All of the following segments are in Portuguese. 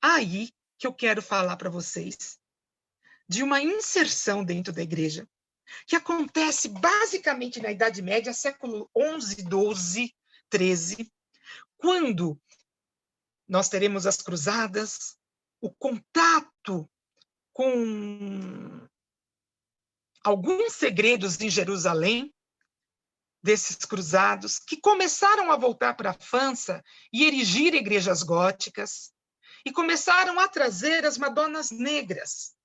Aí que eu quero falar para vocês de uma inserção dentro da igreja, que acontece basicamente na Idade Média, século XI, XII, XIII, quando nós teremos as cruzadas, o contato com alguns segredos em Jerusalém, desses cruzados, que começaram a voltar para a França e erigir igrejas góticas, e começaram a trazer as Madonas Negras.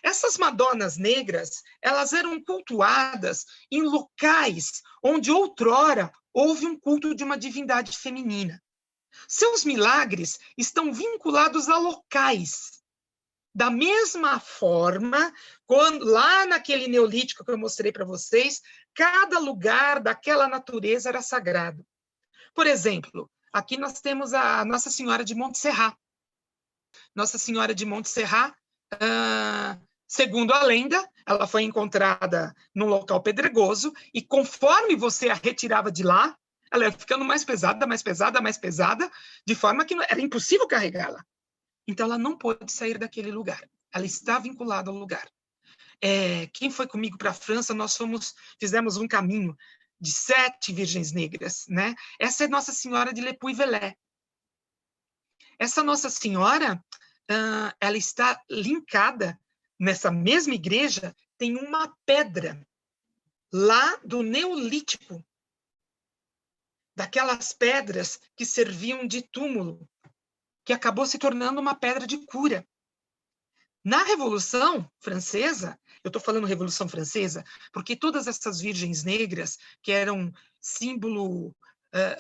Essas Madonas Negras, elas eram cultuadas em locais onde outrora houve um culto de uma divindade feminina. Seus milagres estão vinculados a locais. Da mesma forma, quando, lá naquele neolítico que eu mostrei para vocês, cada lugar daquela natureza era sagrado. Por exemplo, aqui nós temos a Nossa Senhora de Montserrat. Nossa Senhora de Montserrat, segundo a lenda, ela foi encontrada num local pedregoso, e conforme você a retirava de lá, ela ia ficando mais pesada, mais pesada, mais pesada, de forma que era impossível carregá-la. Então, ela não pôde sair daquele lugar. Ela está vinculada ao lugar. Quem foi comigo para a França, nós fizemos um caminho de 7 virgens negras, né? Essa é Nossa Senhora de Le Puy-Velay. Essa Nossa Senhora, ela está linkada nessa mesma igreja, tem uma pedra lá do Neolítico, daquelas pedras que serviam de túmulo, que acabou se tornando uma pedra de cura. Na Revolução Francesa, eu estou falando Revolução Francesa, porque todas essas virgens negras, que eram símbolo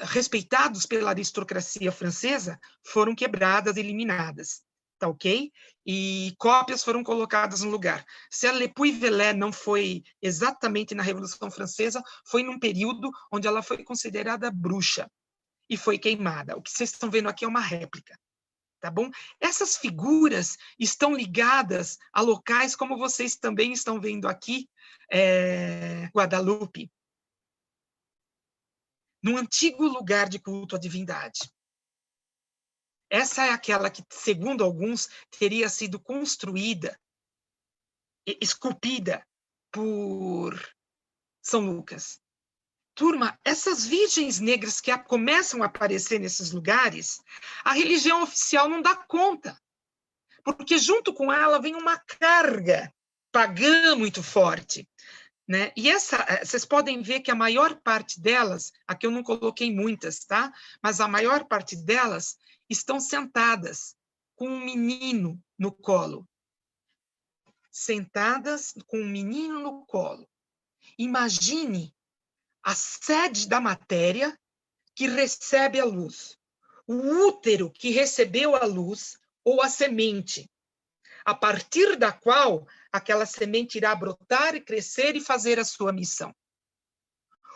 respeitados pela aristocracia francesa, foram quebradas, eliminadas, tá ok? E cópias foram colocadas no lugar. Se a Le Puy-Velay não foi exatamente na Revolução Francesa, foi num período onde ela foi considerada bruxa e foi queimada. O que vocês estão vendo aqui é uma réplica. Tá bom? Essas figuras estão ligadas a locais como vocês também estão vendo aqui, Guadalupe, num antigo lugar de culto à divindade. Essa é aquela que, segundo alguns, teria sido construída, esculpida por São Lucas. Turma, essas virgens negras que começam a aparecer nesses lugares, a religião oficial não dá conta, porque junto com ela vem uma carga pagã muito forte, né? E vocês podem ver que a maior parte delas, aqui eu não coloquei muitas, tá? Mas a maior parte delas estão sentadas com um menino no colo. Sentadas com um menino no colo. Imagine a sede da matéria que recebe a luz, o útero que recebeu a luz, ou a semente, a partir da qual aquela semente irá brotar e crescer e fazer a sua missão.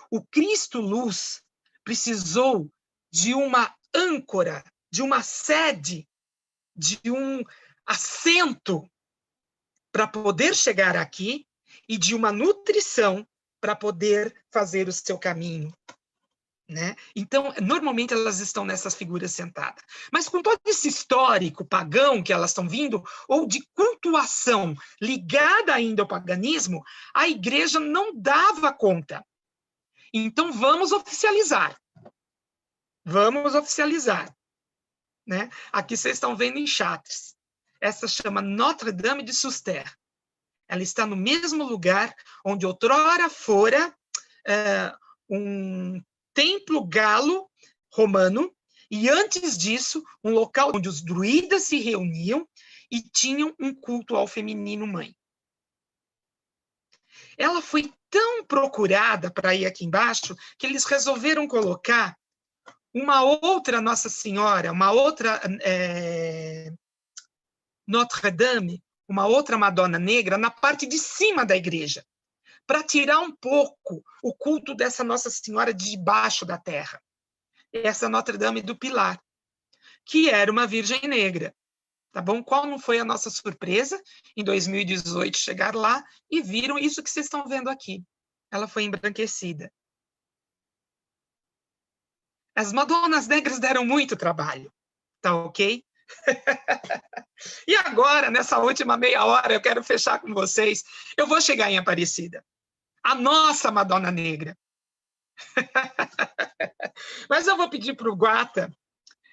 O Cristo Luz precisou de uma âncora, de uma sede, de um assento para poder chegar aqui e de uma nutrição para poder fazer o seu caminho. Né? Então, normalmente elas estão nessas figuras sentadas. Mas com todo esse histórico pagão que elas estão vindo, ou de cultuação ligada ainda ao paganismo, a igreja não dava conta. Então, vamos oficializar. Vamos oficializar. Né? Aqui vocês estão vendo em Chartres. Essa chama Notre-Dame de Souster. Ela está no mesmo lugar onde outrora fora um templo galo romano, e antes disso, um local onde os druidas se reuniam e tinham um culto ao feminino mãe. Ela foi tão procurada para ir aqui embaixo, que eles resolveram colocar uma outra Nossa Senhora, uma outra Notre-Dame, uma outra Madonna Negra, na parte de cima da igreja, para tirar um pouco o culto dessa Nossa Senhora de debaixo da terra. Essa Notre-Dame do Pilar, que era uma virgem negra. Tá bom? Qual não foi a nossa surpresa, em 2018, chegar lá e viram isso que vocês estão vendo aqui. Ela foi embranquecida. As Madonas Negras deram muito trabalho, tá ok? E agora, nessa última meia hora, eu quero fechar com vocês. Eu vou chegar em Aparecida, a nossa Madonna Negra. Mas eu vou pedir para o Guata,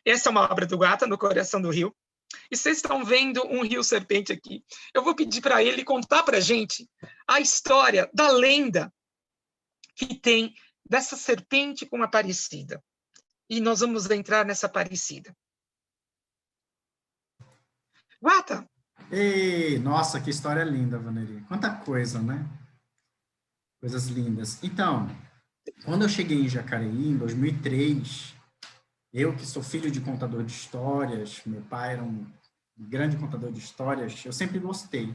essa é uma obra do Guata, No Coração do Rio, e vocês estão vendo um rio serpente aqui. Eu vou pedir para ele contar para a gente a história da lenda que tem dessa serpente com Aparecida. E nós vamos entrar nessa Aparecida. Guata! Ei, nossa, que história linda, Vaneri. Quanta coisa, né? Coisas lindas. Então, quando eu cheguei em Jacareí, em 2003, eu que sou filho de contador de histórias, meu pai era um grande contador de histórias, eu sempre gostei.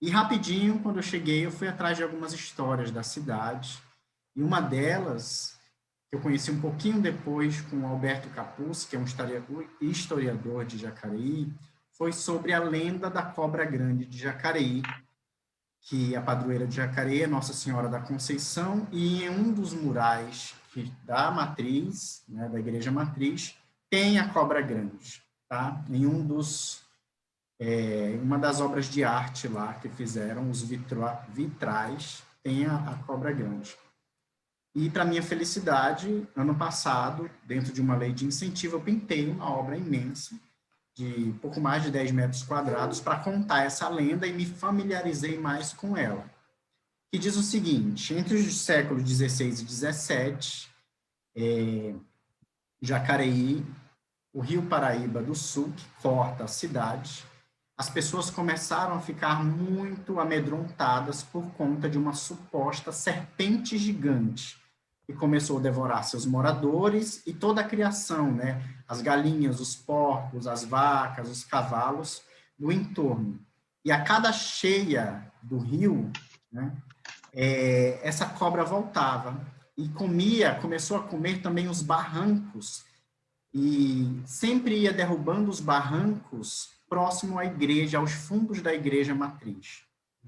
E rapidinho, quando eu cheguei, eu fui atrás de algumas histórias da cidade, e uma delas, que eu conheci um pouquinho depois com o Alberto Capuz, que é um historiador de Jacareí, foi sobre a lenda da Cobra Grande de Jacareí, que a padroeira de Jacareí é Nossa Senhora da Conceição, e em um dos murais da matriz, né, da igreja matriz, tem a Cobra Grande, tá? Em uma das obras de arte lá que fizeram, os vitrais, tem a Cobra Grande. E, para minha felicidade, ano passado, dentro de uma lei de incentivo, eu pintei uma obra imensa, de pouco mais de 10 metros quadrados, para contar essa lenda e me familiarizei mais com ela. Que diz o seguinte: entre os séculos XVI e XVII, Jacareí, o rio Paraíba do Sul, que corta a cidade, as pessoas começaram a ficar muito amedrontadas por conta de uma suposta serpente gigante, que começou a devorar seus moradores e toda a criação, né? As galinhas, os porcos, as vacas, os cavalos do entorno. E a cada cheia do rio, né, essa cobra voltava e começou a comer também os barrancos, e sempre ia derrubando os barrancos próximo à igreja, aos fundos da igreja matriz.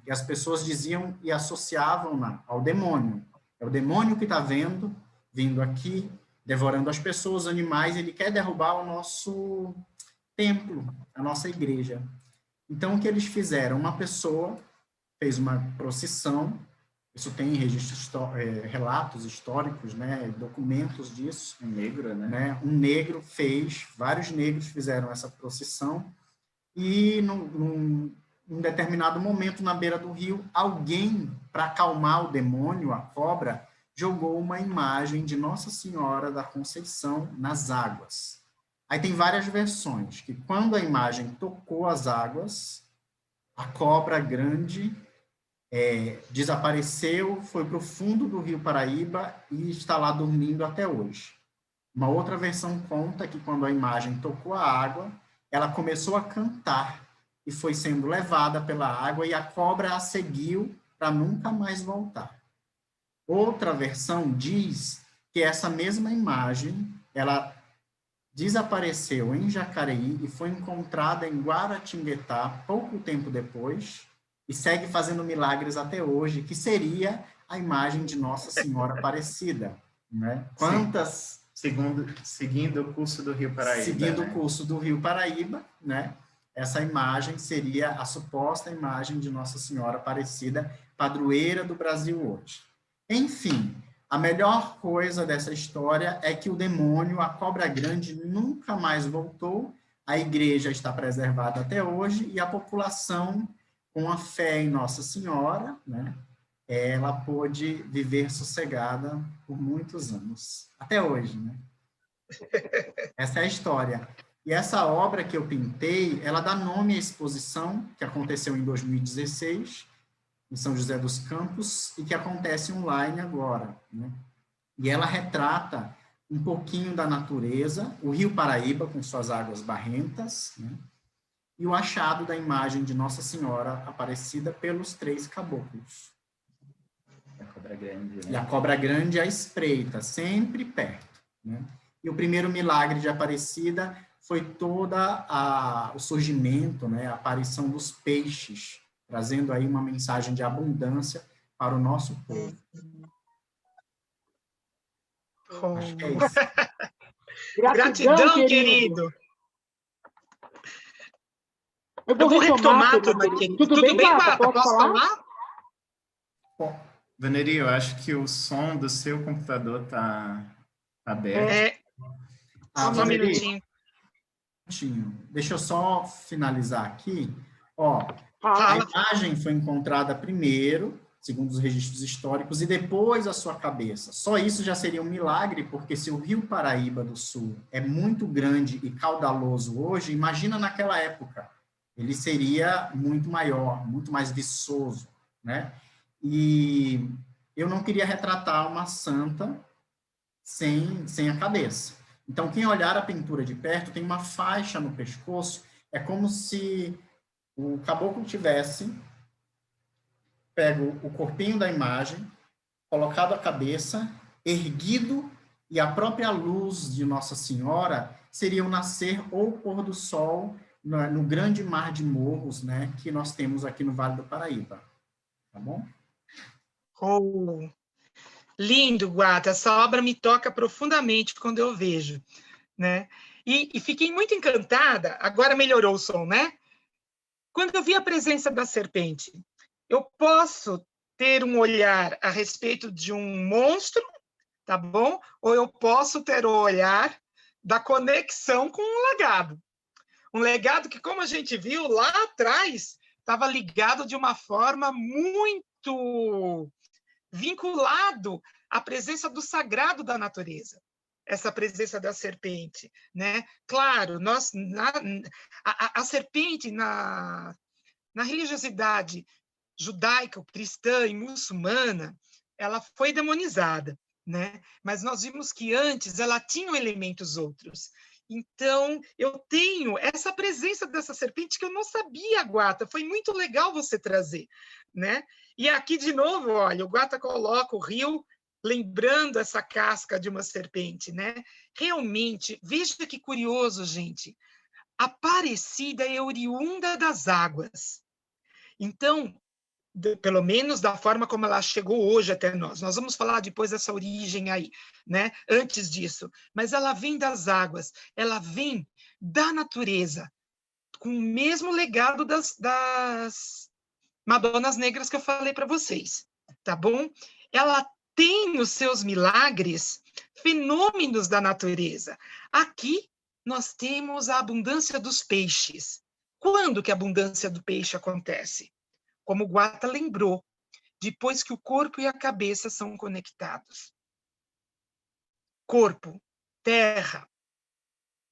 E as pessoas diziam e associavam-na ao demônio. É o demônio que está vindo aqui, devorando as pessoas, os animais, ele quer derrubar o nosso templo, a nossa igreja. Então, o que eles fizeram? Uma pessoa fez uma procissão, isso tem registros, relatos históricos, né, documentos disso. Um negro, né? Um negro vários negros fizeram essa procissão, e num determinado momento, na beira do rio, alguém, para acalmar o demônio, a cobra, jogou uma imagem de Nossa Senhora da Conceição nas águas. Aí tem várias versões, que quando a imagem tocou as águas, a cobra grande desapareceu, foi para o fundo do rio Paraíba e está lá dormindo até hoje. Uma outra versão conta que quando a imagem tocou a água, ela começou a cantar e foi sendo levada pela água, e a cobra a seguiu para nunca mais voltar. Outra versão diz que essa mesma imagem, ela desapareceu em Jacareí e foi encontrada em Guaratinguetá pouco tempo depois, e segue fazendo milagres até hoje, que seria a imagem de Nossa Senhora Aparecida, né? Quantas... Seguindo o curso do Rio Paraíba. Seguindo, né, o curso do Rio Paraíba, né? Essa imagem seria a suposta imagem de Nossa Senhora Aparecida, padroeira do Brasil hoje. Enfim, a melhor coisa dessa história é que o demônio, a cobra grande, nunca mais voltou, a igreja está preservada até hoje, e a população, com a fé em Nossa Senhora, né, ela pôde viver sossegada por muitos anos. Até hoje, né? Essa é a história. E essa obra que eu pintei, ela dá nome à exposição, que aconteceu em 2016, em São José dos Campos, e que acontece online agora, né? E ela retrata um pouquinho da natureza, o Rio Paraíba, com suas águas barrentas, né? E o achado da imagem de Nossa Senhora Aparecida pelos 3 caboclos. A cobra grande, né? E a cobra grande à espreita, sempre perto, né? E o primeiro milagre de Aparecida foi o surgimento, né, a aparição dos peixes, trazendo aí uma mensagem de abundância para o nosso povo. Oh. Acho que é isso. Gratidão, querido. Eu vou retomar, turma querida. Tudo bem, Guata? Posso falar? Bom, Vaneri, eu acho que o som do seu computador está aberto. Só um minutinho. Deixa eu só finalizar aqui. Ó, a imagem foi encontrada primeiro, segundo os registros históricos, e depois a sua cabeça. Só isso já seria um milagre, porque se o Rio Paraíba do Sul é muito grande e caudaloso hoje, imagina naquela época. Ele seria muito maior, muito mais viçoso, né? E eu não queria retratar uma santa sem a cabeça. Então, quem olhar a pintura de perto, tem uma faixa no pescoço, é como se o caboclo tivesse pego o corpinho da imagem, colocado a cabeça, erguido, e a própria luz de Nossa Senhora seria o nascer ou o pôr do sol no grande mar de morros, né, que nós temos aqui no Vale do Paraíba. Tá bom? Oh, lindo, Guata. Essa obra me toca profundamente quando eu vejo, né? E fiquei muito encantada. Agora melhorou o som, né? Quando eu vi a presença da serpente, eu posso ter um olhar a respeito de um monstro, tá bom? Ou eu posso ter o olhar da conexão com um legado. Um legado que, como a gente viu lá atrás, estava ligado de uma forma muito vinculado à presença do sagrado da natureza, essa presença da serpente, né? Claro, a serpente na religiosidade judaica, cristã e muçulmana, ela foi demonizada, né? Mas nós vimos que antes ela tinha elementos outros. Então, eu tenho essa presença dessa serpente que eu não sabia, Guata. Foi muito legal você trazer, né? E aqui, de novo, olha, o Guata coloca o rio lembrando essa casca de uma serpente, né? Realmente, veja que curioso, gente. Aparecida é oriunda das águas. Então, pelo menos da forma como ela chegou hoje até nós. Nós vamos falar depois dessa origem aí, né? Antes disso. Mas ela vem das águas, ela vem da natureza, com o mesmo legado das Madonas Negras que eu falei para vocês, tá bom? Ela tem os seus milagres, fenômenos da natureza. Aqui nós temos a abundância dos peixes. Quando que a abundância do peixe acontece? Como o Guata lembrou, depois que o corpo e a cabeça são conectados. Corpo, terra,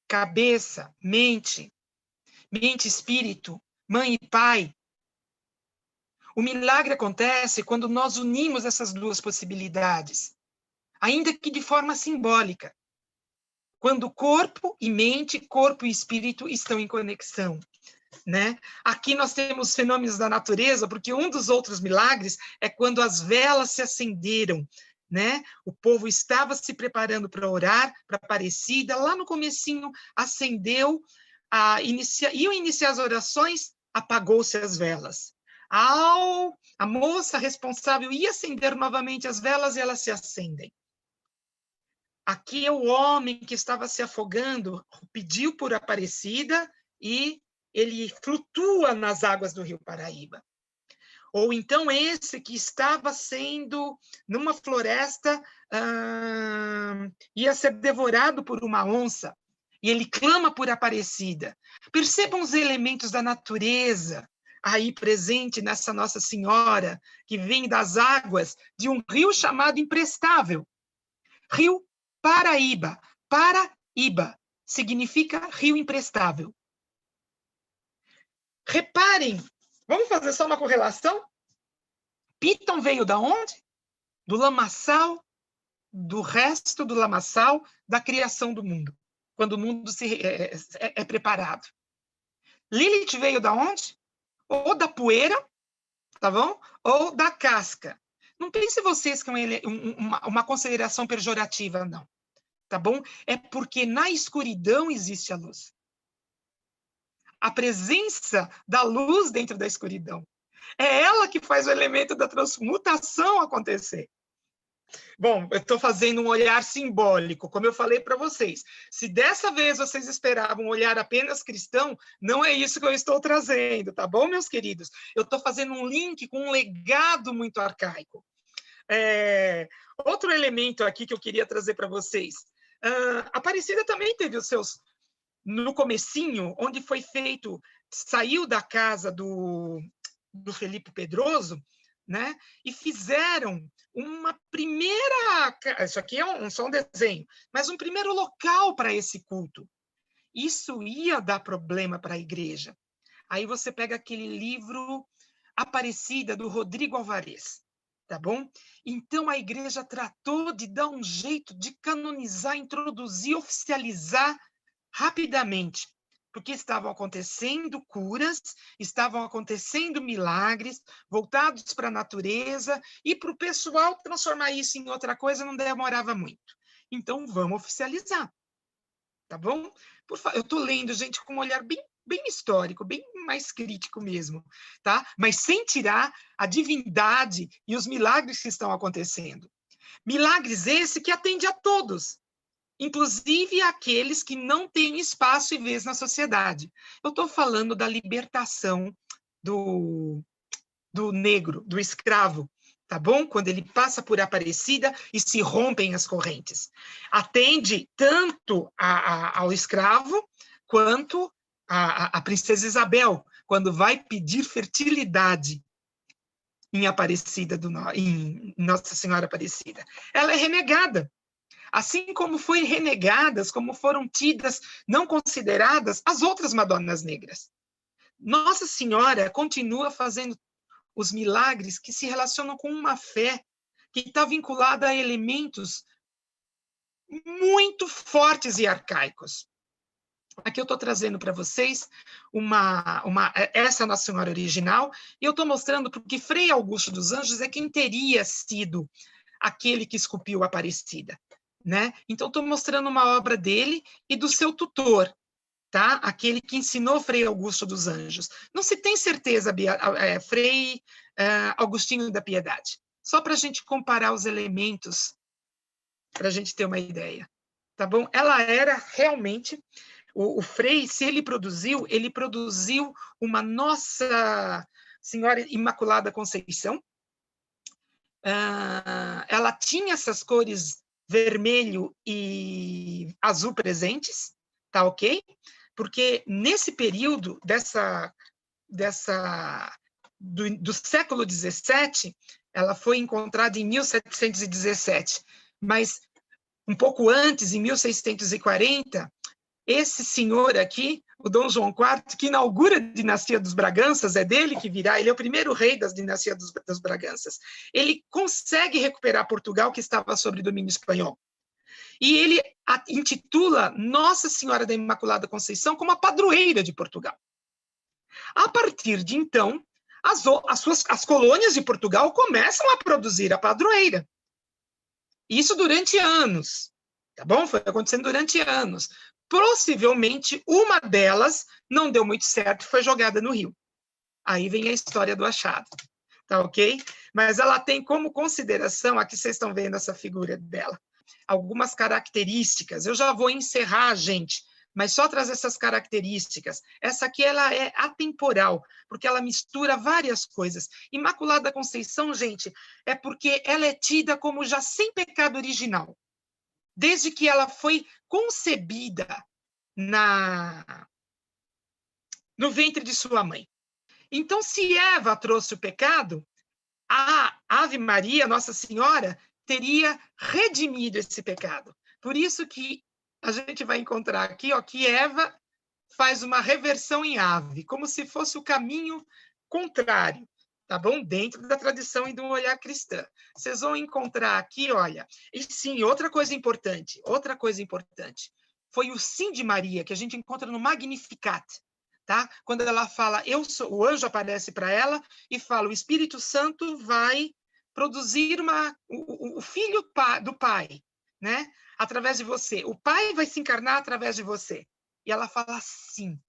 cabeça, mente, espírito, mãe e pai. O milagre acontece quando nós unimos essas duas possibilidades, ainda que de forma simbólica. Quando corpo e mente, corpo e espírito estão em conexão. Né? Aqui nós temos fenômenos da natureza, porque um dos outros milagres é quando as velas se acenderam, né? O povo estava se preparando para orar, para a Aparecida, lá no comecinho acendeu, iam iniciar as orações, apagou-se as velas. A moça responsável ia acender novamente as velas e elas se acendem. Aqui é o homem que estava se afogando, pediu por Aparecida e ele flutua nas águas do Rio Paraíba. Ou então esse que estava sendo, numa floresta, ia ser devorado por uma onça, e ele clama por Aparecida. Percebam os elementos da natureza aí presente nessa Nossa Senhora, que vem das águas de um rio chamado Imprestável. Rio Paraíba. Paraíba significa rio imprestável. Reparem, vamos fazer só uma correlação? Piton veio da onde? Do lamaçal, do resto do lamaçal da criação do mundo, quando o mundo é preparado. Lilith veio da onde? Ou da poeira, tá bom? Ou da casca. Não pense vocês que é uma consideração pejorativa, não. Tá bom? É porque na escuridão existe a luz. A presença da luz dentro da escuridão. É ela que faz o elemento da transmutação acontecer. Bom, eu estou fazendo um olhar simbólico, como eu falei para vocês. Se dessa vez vocês esperavam um olhar apenas cristão, não é isso que eu estou trazendo, tá bom, meus queridos? Eu estou fazendo um link com um legado muito arcaico. Outro elemento aqui que eu queria trazer para vocês. Aparecida também teve os seus... No comecinho, onde foi feito... Saiu da casa do Felipe Pedroso, né? E fizeram uma primeira... Isso aqui é só um desenho, mas um primeiro local para esse culto. Isso ia dar problema para a igreja. Aí você pega aquele livro Aparecida, do Rodrigo Alvarez, tá bom? Então, a igreja tratou de dar um jeito de canonizar, introduzir, oficializar rapidamente, porque estavam acontecendo curas, estavam acontecendo milagres voltados para a natureza, e para o pessoal transformar isso em outra coisa não demorava muito. Então, vamos oficializar, tá bom? Eu estou lendo, gente, com um olhar bem histórico, bem mais crítico mesmo, tá? Mas sem tirar a divindade e os milagres que estão acontecendo. Milagres esse que atende a todos, inclusive aqueles que não têm espaço e vez na sociedade. Eu estou falando da libertação do negro, do escravo, tá bom? Quando ele passa por Aparecida e se rompem as correntes. Atende tanto ao escravo quanto a princesa Isabel, quando vai pedir fertilidade em Aparecida, em Nossa Senhora Aparecida. Ela é renegada. Assim como foram renegadas, como foram tidas, não consideradas, as outras Madonas Negras. Nossa Senhora continua fazendo os milagres que se relacionam com uma fé que está vinculada a elementos muito fortes e arcaicos. Aqui eu estou trazendo para vocês essa Nossa Senhora original, e eu estou mostrando porque Frei Augusto dos Anjos é quem teria sido aquele que esculpiu a Aparecida, né? Então, estou mostrando uma obra dele e do seu tutor, tá? Aquele que ensinou Frei Augusto dos Anjos. Não se tem certeza, Frei Augustinho da Piedade. Só para a gente comparar os elementos, para a gente ter uma ideia, tá bom? Ela era realmente... O Frei, se ele produziu uma Nossa Senhora Imaculada Conceição. Ela tinha essas cores vermelho e azul presentes, tá ok? Porque nesse período do século XVII, ela foi encontrada em 1717, mas um pouco antes, em 1640, esse senhor aqui, o Dom João IV, que inaugura a dinastia dos Braganças, é dele que virá, ele é o primeiro rei das dinastias dos Braganças. Ele consegue recuperar Portugal, que estava sob domínio espanhol. E ele intitula Nossa Senhora da Imaculada Conceição como a padroeira de Portugal. A partir de então, as colônias de Portugal começam a produzir a padroeira. Isso durante anos, tá bom? Foi acontecendo durante anos. Possivelmente, uma delas não deu muito certo e foi jogada no rio. Aí vem a história do achado, tá ok? Mas ela tem como consideração, aqui vocês estão vendo essa figura dela, algumas características. Eu já vou encerrar, gente, mas só trazer essas características. Essa aqui ela é atemporal, porque ela mistura várias coisas. Imaculada Conceição, gente, é porque ela é tida como já sem pecado original, desde que ela foi concebida no ventre de sua mãe. Então, se Eva trouxe o pecado, a Ave Maria, Nossa Senhora, teria redimido esse pecado. Por isso que a gente vai encontrar aqui, ó, que Eva faz uma reversão em ave, como se fosse o caminho contrário, tá bom? Dentro da tradição e do olhar cristã. Vocês vão encontrar aqui, olha, e sim, outra coisa importante, foi o sim de Maria, que a gente encontra no Magnificat, tá? Quando ela fala, o anjo aparece para ela e fala, o Espírito Santo vai produzir o filho do Pai, né? Através de você. O Pai vai se encarnar através de você. E ela fala sim.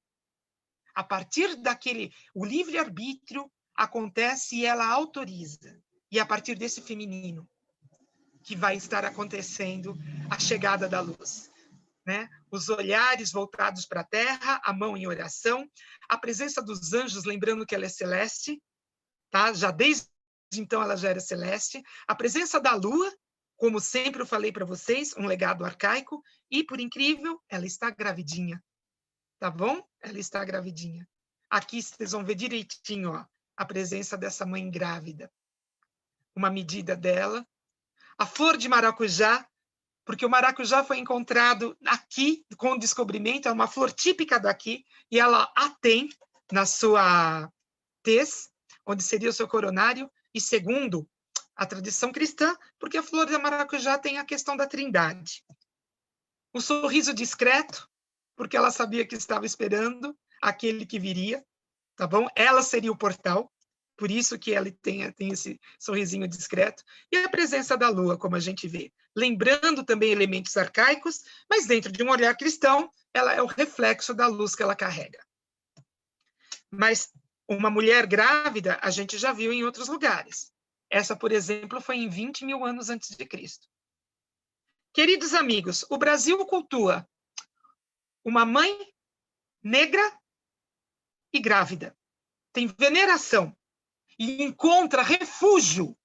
A partir daquele, o livre-arbítrio acontece e ela autoriza. E a partir desse feminino. que vai estar acontecendo a chegada da luz. Né? Os olhares voltados para a terra, a mão em oração, a presença dos anjos, lembrando que ela é celeste, tá? Já desde então ela já era celeste, a presença da lua, como sempre eu falei para vocês, um legado arcaico, e, por incrível, ela está gravidinha, tá bom? Ela está gravidinha. Aqui vocês vão ver direitinho, ó, a presença dessa mãe grávida. Uma medida dela. A flor de maracujá, porque o maracujá foi encontrado aqui com o descobrimento, é uma flor típica daqui, e ela a tem na sua tez, onde seria o seu coronário, e segundo a tradição cristã, porque a flor de maracujá tem a questão da trindade. Um sorriso discreto, porque ela sabia que estava esperando aquele que viria, tá bom? Ela seria o portal, por isso que ela tem esse sorrisinho discreto, e a presença da lua, como a gente vê. Lembrando também elementos arcaicos, mas dentro de um olhar cristão, ela é o reflexo da luz que ela carrega. Mas uma mulher grávida, a gente já viu em outros lugares. Essa, por exemplo, foi em 20 mil anos antes de Cristo. Queridos amigos, o Brasil cultua uma mãe negra e grávida. Tem veneração e encontra refúgio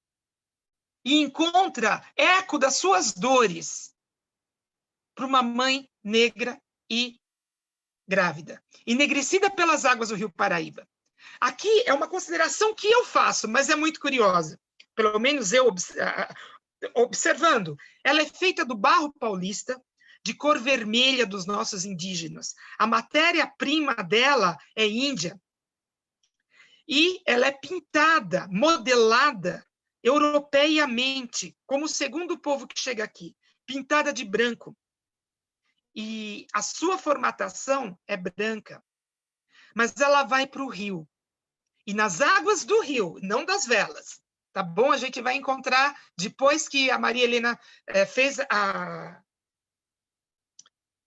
e encontra eco das suas dores para uma mãe negra e grávida, enegrecida pelas águas do Rio Paraíba. Aqui é uma consideração que eu faço, mas é muito curiosa. Pelo menos eu observando. Ela é feita do barro paulista, de cor vermelha dos nossos indígenas. A matéria-prima dela é índia. E ela é pintada, modelada europeamente, como o segundo povo que chega aqui, pintada de branco. E a sua formatação é branca, mas ela vai para o rio. E nas águas do rio, não das velas, tá bom? A gente vai encontrar, depois que a Maria Helena fez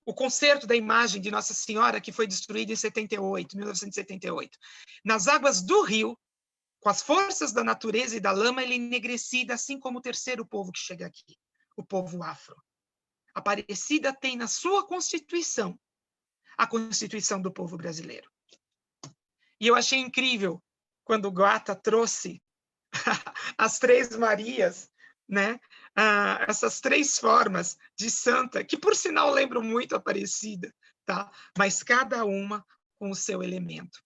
o concerto da imagem de Nossa Senhora, que foi destruída em 1978. Nas águas do rio, com as forças da natureza e da lama, ele é enegrecida, assim como o terceiro povo que chega aqui, o povo afro. A Aparecida tem na sua Constituição a Constituição do povo brasileiro. E eu achei incrível quando o Guata trouxe as Três Marias, né? Essas três formas de santa, que por sinal lembram muito a Aparecida, tá? Mas cada uma com o seu elemento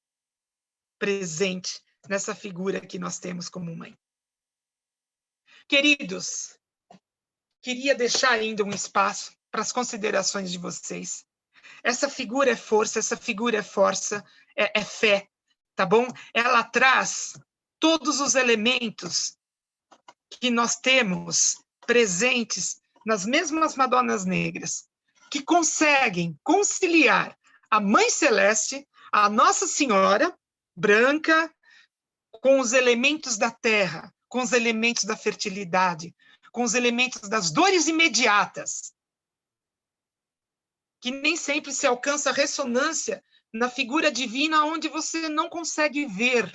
presente nessa figura que nós temos como mãe. Queridos, queria deixar ainda um espaço para as considerações de vocês. Essa figura é força, essa figura é força, é fé, tá bom? Ela traz todos os elementos que nós temos presentes nas mesmas Madonas Negras, que conseguem conciliar a Mãe Celeste, a Nossa Senhora branca, com os elementos da terra, com os elementos da fertilidade, com os elementos das dores imediatas, que nem sempre se alcança ressonância na figura divina onde você não consegue ver.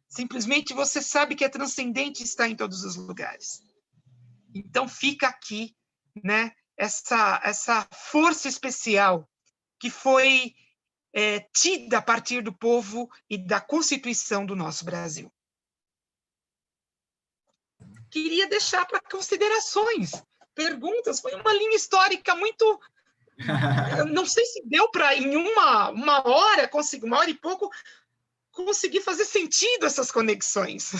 Simplesmente você sabe que é transcendente e está em todos os lugares. Então fica aqui, né, essa força especial que foi tida a partir do povo e da Constituição do nosso Brasil. Queria deixar para considerações, perguntas. Foi uma linha histórica muito... não sei se deu para, em uma hora, uma hora e pouco, conseguir fazer sentido essas conexões.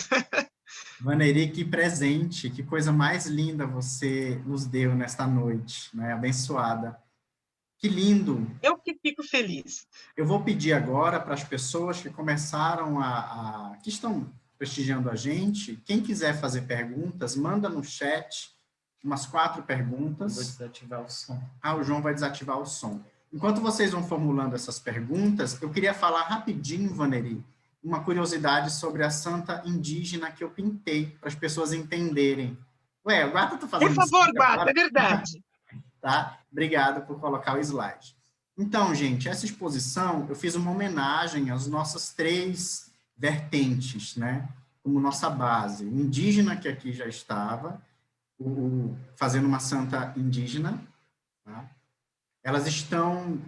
Vaneri, que presente, que coisa mais linda você nos deu nesta noite, né? Abençoada. Que lindo! Eu que fico feliz. Eu vou pedir agora para as pessoas que começaram que estão prestigiando a gente, quem quiser fazer perguntas, manda no chat umas 4 perguntas. Eu vou desativar o som. O João vai desativar o som. Enquanto vocês vão formulando essas perguntas, eu queria falar rapidinho, Vaneri, uma curiosidade sobre a santa indígena que eu pintei, para as pessoas entenderem. Ué, o Guata está fazendo... Por favor, Guata, é verdade. Tá? Obrigado por colocar o slide. Então, gente, essa exposição, eu fiz uma homenagem às nossas 3 vertentes, né? Como nossa base. O indígena, que aqui já estava, fazendo uma santa indígena. Tá? Elas estão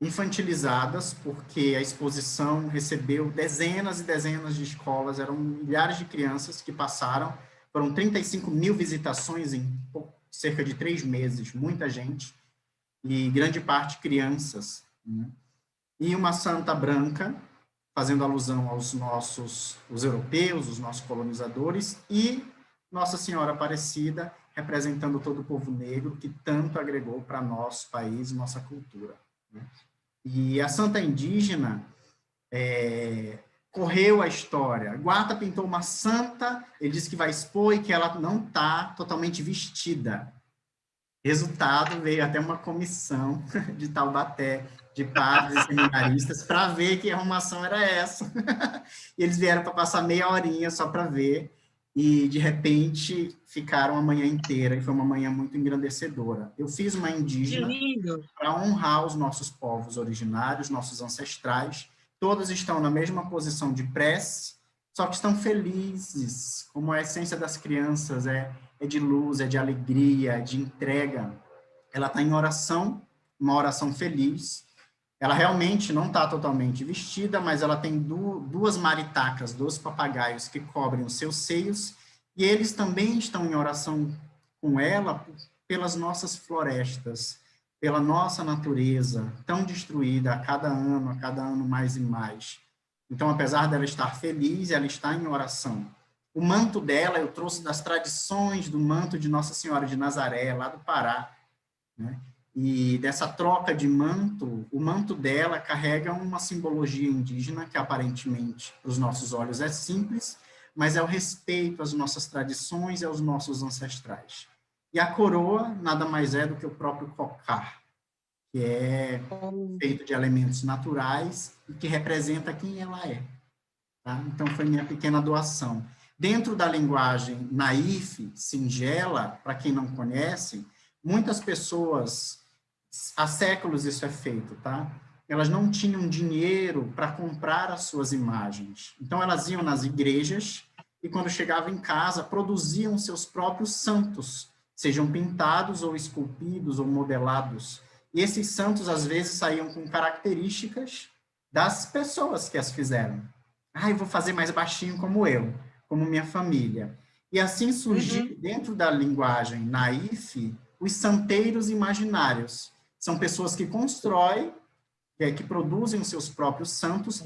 infantilizadas, porque a exposição recebeu dezenas e dezenas de escolas, eram milhares de crianças que passaram, foram 35 mil visitações em cerca de 3 meses, muita gente, e grande parte crianças, né? E uma santa branca, fazendo alusão aos os europeus, os nossos colonizadores, e Nossa Senhora Aparecida, representando todo o povo negro que tanto agregou para nosso país, nossa cultura, né? E a santa indígena correu a história. Guata pintou uma santa, ele disse que vai expor e que ela não está totalmente vestida. Resultado, veio até uma comissão de Taubaté, de padres e seminaristas, para ver que arrumação era essa. E eles vieram para passar meia horinha só para ver, e de repente ficaram a manhã inteira, e foi uma manhã muito engrandecedora. Eu fiz uma indígena para honrar os nossos povos originários, nossos ancestrais. Todos estão na mesma posição de prece, só que estão felizes, como a essência das crianças é de luz, é de alegria, é de entrega. Ela está em oração, uma oração feliz. Ela realmente não está totalmente vestida, mas ela tem duas maritacas, 2 papagaios que cobrem os seus seios, e eles também estão em oração com ela pelas nossas florestas, pela nossa natureza, tão destruída a cada ano mais e mais. Então, apesar dela estar feliz, ela está em oração. O manto dela eu trouxe das tradições do manto de Nossa Senhora de Nazaré, lá do Pará, né? E dessa troca de manto, o manto dela carrega uma simbologia indígena que aparentemente, para os nossos olhos, é simples, mas é o respeito às nossas tradições e aos nossos ancestrais. E a coroa nada mais é do que o próprio cocar, que é feito de elementos naturais e que representa quem ela é. Tá? Então, foi minha pequena doação. Dentro da linguagem naif, singela, para quem não conhece, muitas pessoas, há séculos isso é feito, tá? Elas não tinham dinheiro para comprar as suas imagens. Então, elas iam nas igrejas e, quando chegavam em casa, produziam seus próprios santos, sejam pintados ou esculpidos ou modelados. E esses santos, às vezes, saíam com características das pessoas que as fizeram. Eu vou fazer mais baixinho como eu, como minha família. E assim surgiu, dentro da linguagem naif, os santeiros imaginários. São pessoas que constroem, que produzem os seus próprios santos,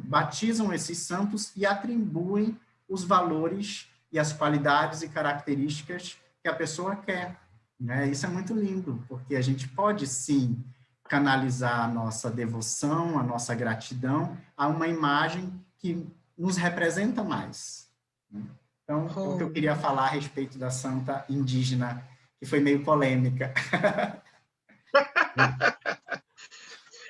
batizam esses santos e atribuem os valores e as qualidades e características que a pessoa quer. Né? Isso é muito lindo, porque a gente pode, sim, canalizar a nossa devoção, a nossa gratidão a uma imagem que nos representa mais. Então, é o que eu queria falar a respeito da santa indígena, que foi meio polêmica.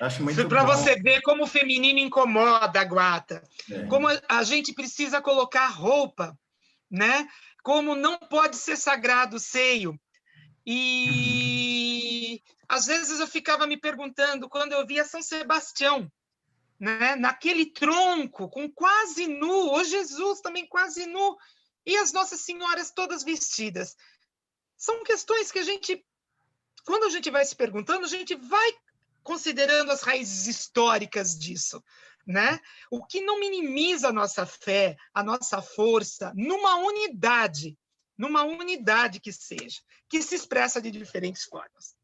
Acho muito para bom. Você ver como o feminino incomoda, Guata. Como a gente precisa colocar roupa, né? Como não pode ser sagrado o seio. E às vezes eu ficava me perguntando, quando eu via São Sebastião, né, naquele tronco, com quase nu, o Jesus também quase nu, e as Nossas Senhoras todas vestidas. São questões que quando a gente vai se perguntando, a gente vai considerando as raízes históricas disso, né? O que não minimiza a nossa fé, a nossa força, numa unidade que seja, que se expressa de diferentes formas.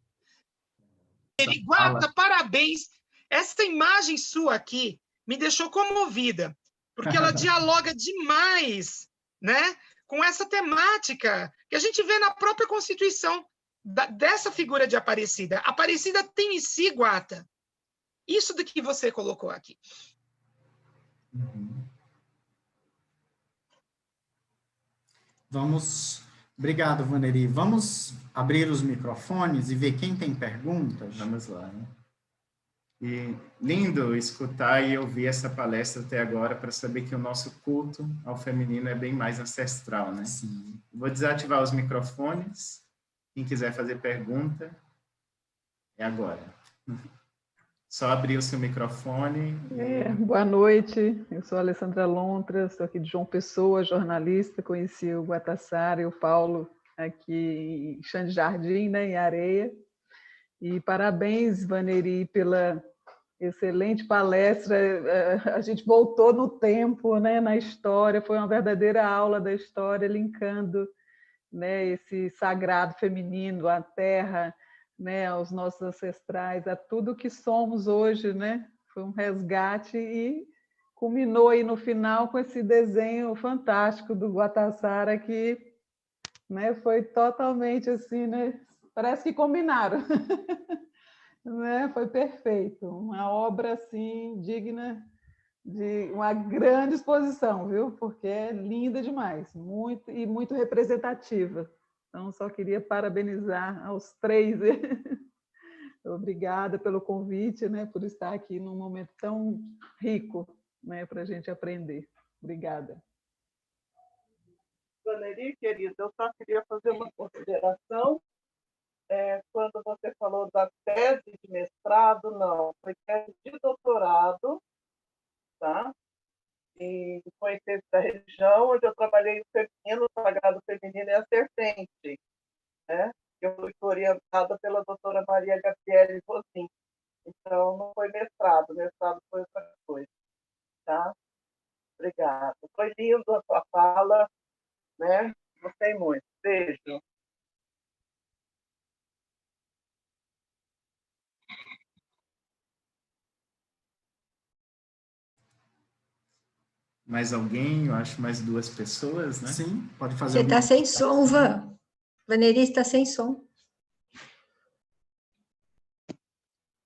Guata, parabéns! Essa imagem sua aqui me deixou comovida, porque ela dialoga demais, né, com essa temática que a gente vê na própria Constituição dessa figura de Aparecida. Aparecida tem em si, Guata, isso do que você colocou aqui. Obrigado, Vaneri. Vamos abrir os microfones e ver quem tem perguntas? Vamos lá, né? E lindo escutar e ouvir essa palestra até agora para saber que o nosso culto ao feminino é bem mais ancestral, né? Sim. Vou desativar os microfones. Quem quiser fazer pergunta, é agora. Só abrir o seu microfone. Boa noite, eu sou a Alessandra Lontra, sou aqui de João Pessoa, jornalista, conheci o Guatassara e o Paulo aqui em Xande Jardim, né, em Areia. E parabéns, Vaneri, pela excelente palestra. A gente voltou no tempo, né, na história, foi uma verdadeira aula da história, linkando, né, esse sagrado feminino, a terra, né, aos nossos ancestrais, a tudo que somos hoje, né? Foi um resgate e culminou aí no final com esse desenho fantástico do Guatassara que, né, foi totalmente assim, né? Parece que combinaram. Né? Foi perfeito, uma obra assim digna de uma grande exposição, viu? Porque é linda demais, muito e muito representativa. Então, só queria parabenizar aos três. Obrigada pelo convite, né? Por estar aqui num momento tão rico, né? Para a gente aprender. Obrigada. Vaneri, querida, eu só queria fazer uma consideração. Quando você falou da tese de mestrado, não, foi tese de doutorado, tá? E foi tese da região, onde eu trabalhei o feminino, o sagrado feminino e a serpente, né? Eu fui orientada pela doutora Maria Gabriele Rosim. Então, não foi mestrado foi outra coisa, tá? Obrigada. Foi lindo a sua fala, né? Gostei muito. Beijo. Mais alguém? Eu acho mais duas pessoas, né? Sim, pode fazer. Você está sem som, Van. Vaneri está sem som.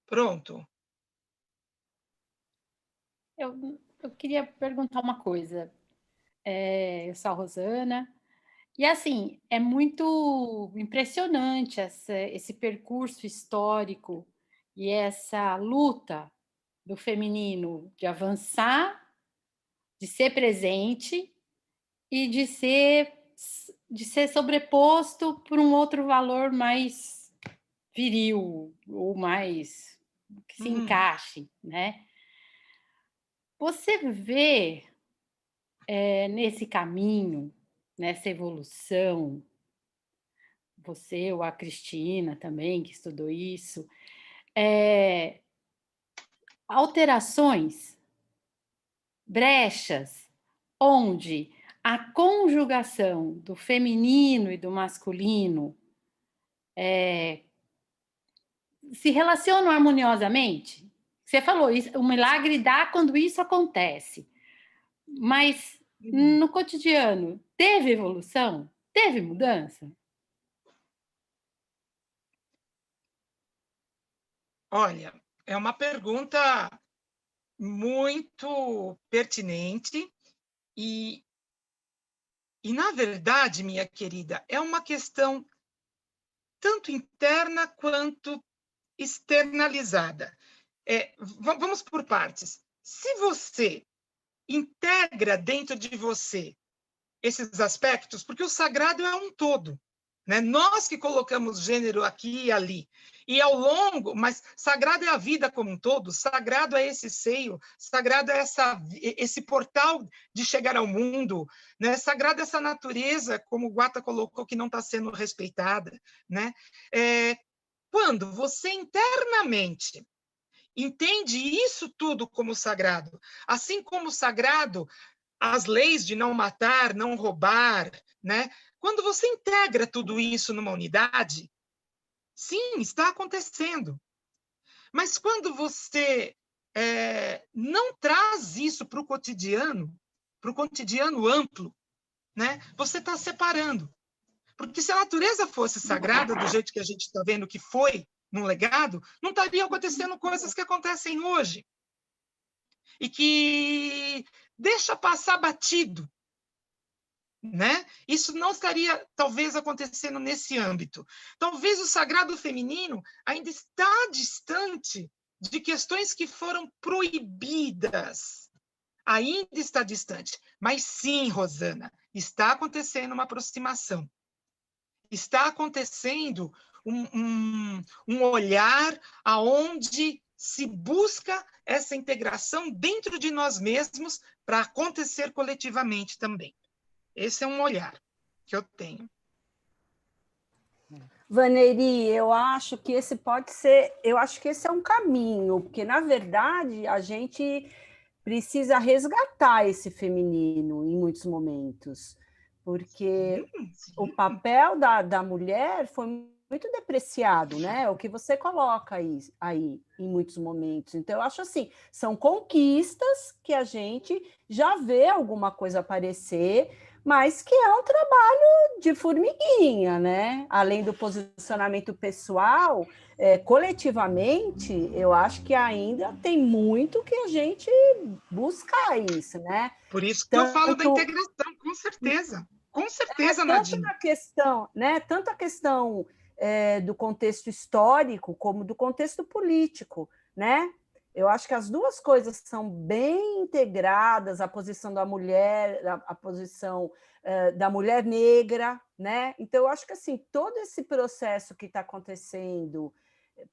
Pronto. Eu queria perguntar uma coisa. Eu sou a Rosana. E, assim, é muito impressionante esse percurso histórico e essa luta do feminino de avançar, de ser presente e de ser sobreposto por um outro valor mais viril ou mais que se encaixe, né? Você vê nesse caminho, nessa evolução, você ou a Cristina também, que estudou isso, alterações, brechas, onde a conjugação do feminino e do masculino se relacionam harmoniosamente? Você falou, o milagre dá quando isso acontece. Mas no cotidiano, teve evolução? Teve mudança? Olha, é uma pergunta muito pertinente e, na verdade, minha querida, é uma questão tanto interna quanto externalizada. Vamos por partes. Se você integra dentro de você esses aspectos, porque o sagrado é um todo, né? Nós que colocamos gênero aqui e ali, e ao longo, mas sagrado é a vida como um todo, sagrado é esse seio, sagrado é esse portal de chegar ao mundo, né? Sagrado é essa natureza, como o Guata colocou, que não está sendo respeitada, né? Quando você internamente entende isso tudo como sagrado, assim como sagrado as leis de não matar, não roubar, né? Quando você integra tudo isso numa unidade, sim, está acontecendo. Mas quando você não traz isso para o cotidiano amplo, né? Você está separando. Porque se a natureza fosse sagrada, do jeito que a gente está vendo que foi num legado, não estariam acontecendo coisas que acontecem hoje. E que deixa passar batido, né? Isso não estaria, talvez, acontecendo nesse âmbito. Talvez o sagrado feminino ainda está distante de questões que foram proibidas. Ainda está distante. Mas sim, Rosana, está acontecendo uma aproximação. Está acontecendo um olhar aonde se busca essa integração dentro de nós mesmos para acontecer coletivamente também. Esse é um olhar que eu tenho. Vaneri, eu acho que esse é um caminho, porque, na verdade, a gente precisa resgatar esse feminino em muitos momentos, porque o papel da mulher foi muito depreciado, né? O que você coloca aí em muitos momentos. Então, eu acho assim, são conquistas que a gente já vê alguma coisa aparecer, mas que é um trabalho de formiguinha, né? Além do posicionamento pessoal, coletivamente, eu acho que ainda tem muito que a gente buscar isso, né? Por isso que eu falo da integração, com certeza. Com certeza, Nadine. Tanto a questão do contexto histórico como do contexto político, né? Eu acho que as duas coisas são bem integradas, a posição da mulher, a posição da mulher negra, né? Então, eu acho que assim, todo esse processo que está acontecendo,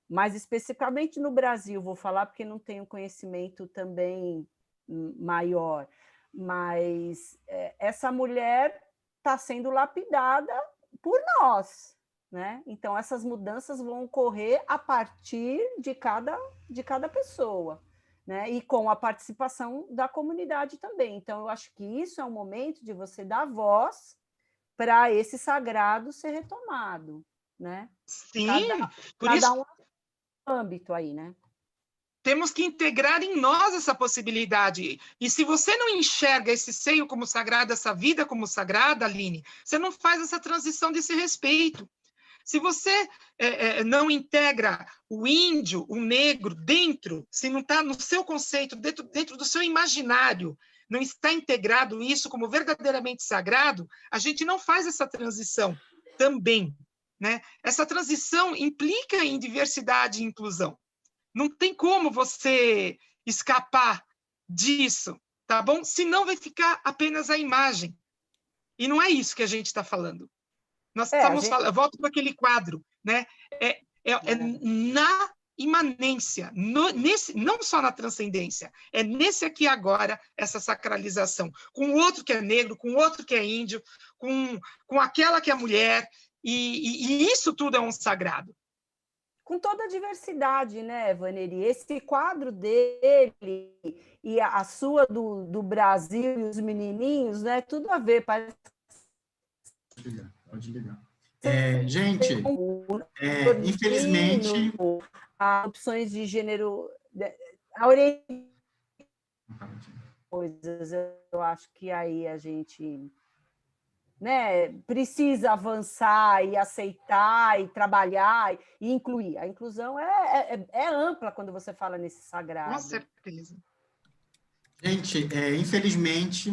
mais especificamente no Brasil, vou falar porque não tenho conhecimento também maior, mas essa mulher está sendo lapidada por nós, né? Então, essas mudanças vão ocorrer a partir de cada pessoa, né? E com a participação da comunidade também. Então, eu acho que isso é um momento de você dar voz para esse sagrado ser retomado, né? Sim, por isso... isso... âmbito aí, né? Temos que integrar em nós essa possibilidade. E se você não enxerga esse seio como sagrado, essa vida como sagrada, Aline, você não faz essa transição desse respeito. Se você não integra o índio, o negro dentro, se não está no seu conceito, dentro do seu imaginário, não está integrado isso como verdadeiramente sagrado, a gente não faz essa transição também, né? Essa transição implica em diversidade e inclusão. Não tem como você escapar disso, tá bom? Senão vai ficar apenas a imagem. E não é isso que a gente está falando. Nós estamos falando, eu volto para aquele quadro, né? Na imanência, não só na transcendência, é nesse aqui agora, essa sacralização, com o outro que é negro, com o outro que é índio, com aquela que é mulher, e isso tudo é um sagrado. Com toda a diversidade, né, Vaneri? Esse quadro dele e a sua do Brasil e os menininhos, né? Tudo a ver, parece... Pode ligar. Gente, infelizmente... As opções de gênero... coisas, eu acho que aí a gente... né, precisa avançar e aceitar e trabalhar e incluir. A inclusão é ampla quando você fala nesse sagrado. Com certeza. Gente, infelizmente,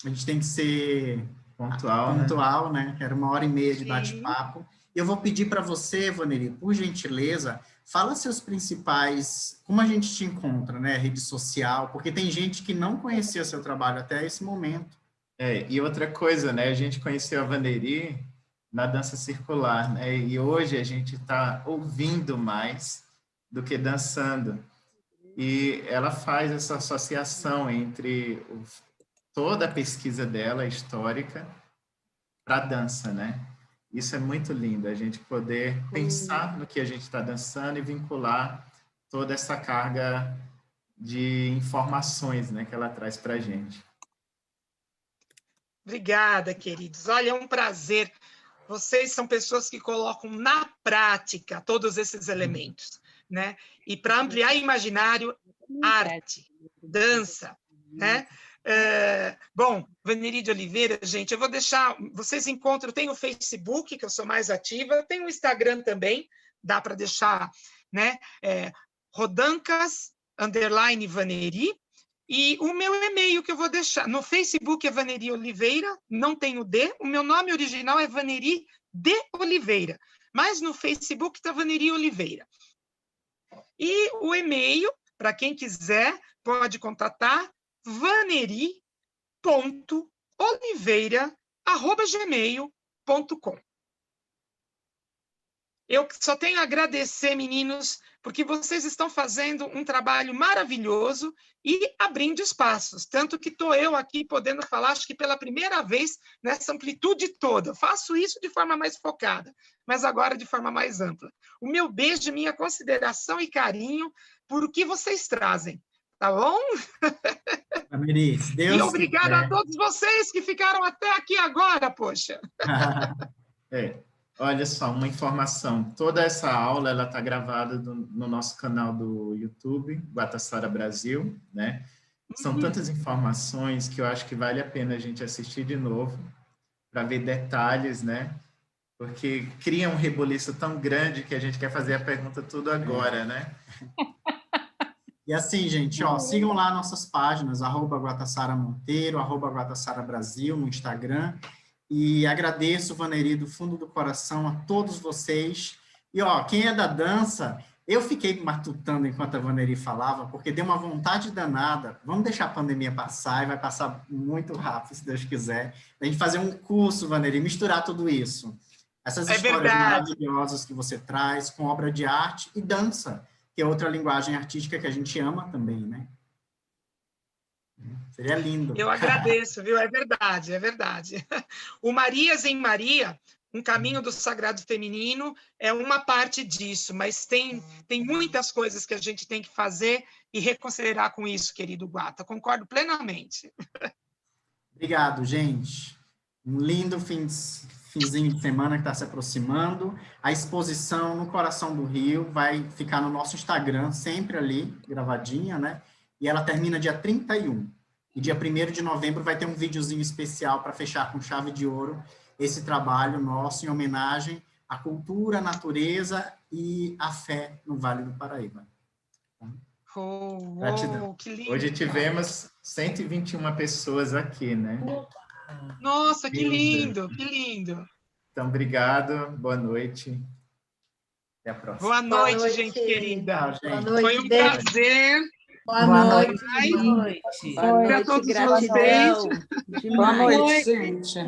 a gente tem que ser pontual, né? Era 1h30 de bate-papo. Eu vou pedir para você, Vaneri, por gentileza, fala seus principais... Como a gente te encontra, né? Rede social, porque tem gente que não conhecia seu trabalho até esse momento. E outra coisa, né? A gente conheceu a Vaneri na dança circular, né? E hoje a gente está ouvindo mais do que dançando. E ela faz essa associação entre toda a pesquisa dela, histórica, para a dança, né? Isso é muito lindo, a gente poder pensar no que a gente está dançando e vincular toda essa carga de informações, né, que ela traz para a gente. Obrigada, queridos. Olha, é um prazer. Vocês são pessoas que colocam na prática todos esses elementos, né? E para ampliar imaginário, arte, dança, né? Bom, Vaneri de Oliveira, gente, eu vou deixar... Vocês encontram... Tem o Facebook, que eu sou mais ativa, tem o Instagram também, dá para deixar, né? Rodancas_Vaneri. E o meu e-mail que eu vou deixar, no Facebook é Vaneri Oliveira, não tem o D, o meu nome original é Vaneri de Oliveira, mas no Facebook está Vaneri Oliveira. E o e-mail, para quem quiser, pode contatar vaneri.oliveira@gmail.com. Eu só tenho a agradecer, meninos, porque vocês estão fazendo um trabalho maravilhoso e abrindo espaços, tanto que estou eu aqui podendo falar, acho que pela primeira vez, nessa amplitude toda. Eu faço isso de forma mais focada, mas agora de forma mais ampla. O meu beijo, minha consideração e carinho por o que vocês trazem, tá bom? Tamiri, se Deus E obrigada quiser. a todos vocês que ficaram até aqui agora, poxa. Olha só, uma informação. Toda essa aula ela está gravada no nosso canal do YouTube, Guatassara Brasil, né? São tantas informações que eu acho que vale a pena a gente assistir de novo para ver detalhes, né? Porque cria um rebuliço tão grande que a gente quer fazer a pergunta tudo agora, né? E assim, gente, ó, sigam lá nossas páginas, @GuatassaraMonteiro, @GuatassaraBrasil no Instagram. E agradeço, Vaneri, do fundo do coração, a todos vocês. E, ó, quem é da dança, eu fiquei matutando enquanto a Vaneri falava, porque deu uma vontade danada. Vamos deixar a pandemia passar, e vai passar muito rápido, se Deus quiser. A gente fazer um curso, Vaneri, misturar tudo isso. Essas histórias maravilhosas que você traz, com obra de arte e dança, que é outra linguagem artística que a gente ama também, né? Seria lindo. Eu agradeço, viu? É verdade, é verdade. O Marias em Maria, um caminho do sagrado feminino, é uma parte disso, mas tem muitas coisas que a gente tem que fazer e reconsiderar com isso, querido Guata. Concordo plenamente. Obrigado, gente. Um lindo finzinho de semana que está se aproximando. A exposição no Coração do Rio vai ficar no nosso Instagram, sempre ali, gravadinha, né? E ela termina dia 31. E dia 1º de novembro vai ter um videozinho especial para fechar com chave de ouro esse trabalho nosso em homenagem à cultura, à natureza e à fé no Vale do Paraíba. Gratidão. Que lindo. Hoje tivemos 121 pessoas aqui, né? Nossa, que lindo, que lindo. Então, obrigado, boa noite. Até a próxima. Boa noite, gente querida. Boa noite, Foi um beijo. prazer. Boa noite. noite. Boa noite, Para todos gratidão. vocês. Demais. Boa noite, gente.